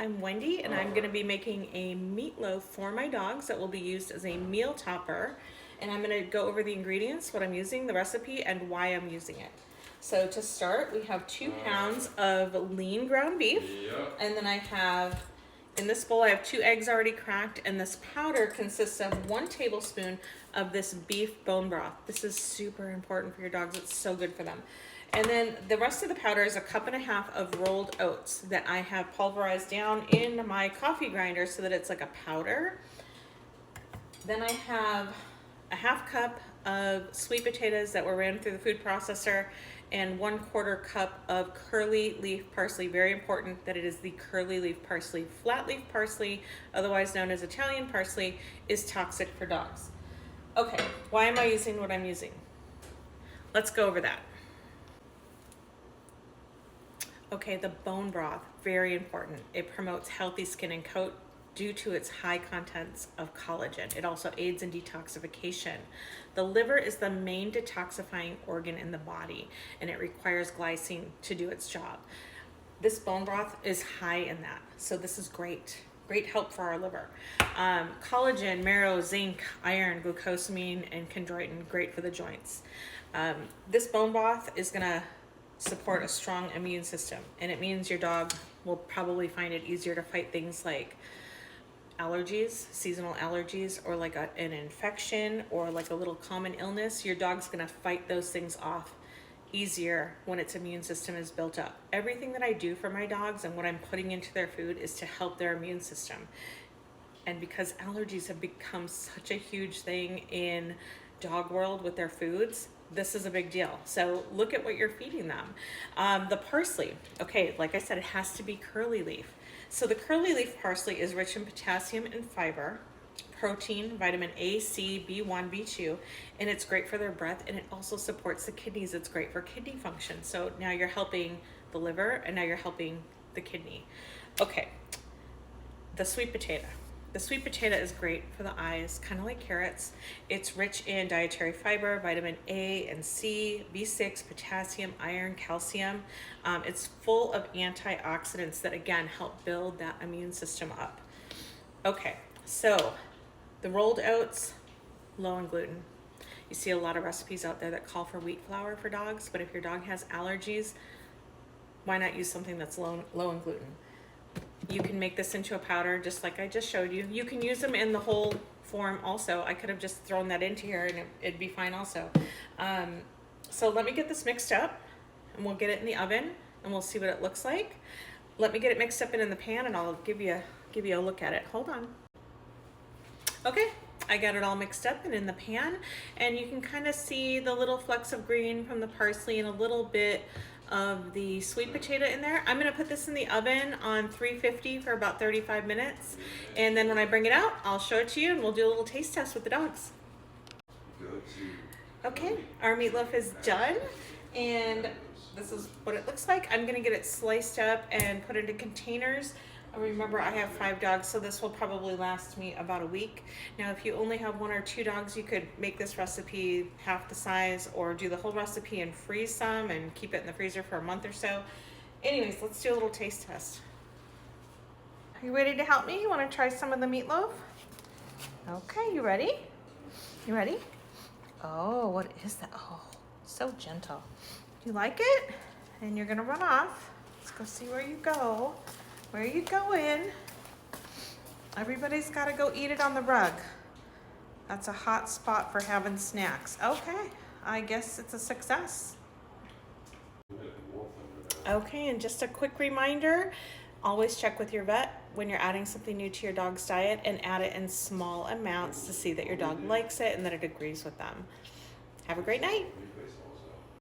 I'm Wendy, and I'm going to be making a meatloaf for my dogs that will be used as a meal topper. And I'm going to go over the ingredients, what I'm using, the recipe, and why I'm using it. So to start, we have 2 pounds of lean ground beef. And then I have, in this bowl, I have 2 eggs already cracked, and this powder consists of 1 tablespoon of this beef bone broth. This is super important for your dogs. It's so good for them. And then the rest of the powder is 1.5 cups of rolled oats that I have pulverized down in my coffee grinder so that it's like a powder. Then I have a 1/2 cup of sweet potatoes that were ran through the food processor and 1/4 cup of curly leaf parsley. Very important that it is the curly leaf parsley. Flat leaf parsley, otherwise known as Italian parsley, is toxic for dogs. Okay, why am I using what I'm using? Let's go over that. Okay, the bone broth, very important. It promotes healthy skin and coat due to its high contents of collagen. It also aids in detoxification. The liver is the main detoxifying organ in the body, and it requires glycine to do its job. This bone broth is high in that, so this is great. Great help for our liver. Collagen, marrow, zinc, iron, glucosamine, and chondroitin, great for the joints. This bone broth is gonna support a strong immune system, and it means your dog will probably find it easier to fight things like allergies, seasonal allergies, or like an infection or like a little common illness. Your dog's gonna fight those things off easier when its immune system is built up. Everything that I do for my dogs and what I'm putting into their food is to help their immune system. And because allergies have become such a huge thing in dog world with their foods, this is a big deal. So look at what you're feeding them. The parsley, okay, like I said, it has to be curly leaf. So the curly leaf parsley is rich in potassium and fiber, protein, vitamin A, C, B1, B2, and it's great for their breath, and it also supports the kidneys. It's great for kidney function. So now you're helping the liver, and now you're helping the kidney. Okay, the sweet potato. The sweet potato is great for the eyes, kind of like carrots. It's rich in dietary fiber, vitamin A and C, B6, potassium, iron, calcium. It's full of antioxidants that, again, help build that immune system up. Okay, so the rolled oats, low in gluten. You see a lot of recipes out there that call for wheat flour for dogs, but if your dog has allergies, why not use something that's low in gluten? You can make this into a powder just like I just showed you. You can use them in the whole form also. I could have just thrown that into here and it'd be fine also. So let me get this mixed up and we'll get it in the oven and we'll see what it looks like. Let me get it mixed up in the pan and I'll give you a look at it. Hold on. Okay, I got it all mixed up and in the pan, and you can kind of see the little flecks of green from the parsley and a little bit of the sweet potato in there. I'm gonna put this in the oven on 350 for about 35 minutes. And then when I bring it out, I'll show it to you and we'll do a little taste test with the dogs. Okay, our meatloaf is done. And this is what it looks like. I'm gonna get it sliced up and put into containers. Remember, I have 5 dogs, so this will probably last me about a week. Now, if you only have 1 or 2 dogs, you could make this recipe half the size or do the whole recipe and freeze some and keep it in the freezer for a month or so. Anyways, let's do a little taste test. Are you ready to help me? You want to try some of the meatloaf? Okay, you ready? You ready? Oh, what is that? Oh, so gentle. You like it? And you're gonna run off. Let's go see where you go. Where are you going? Everybody's got to go eat it on the rug. That's a hot spot for having snacks. Okay, I guess it's a success. Okay, and just a quick reminder, always check with your vet when you're adding something new to your dog's diet and add it in small amounts to see that your dog likes it and that it agrees with them. Have a great night.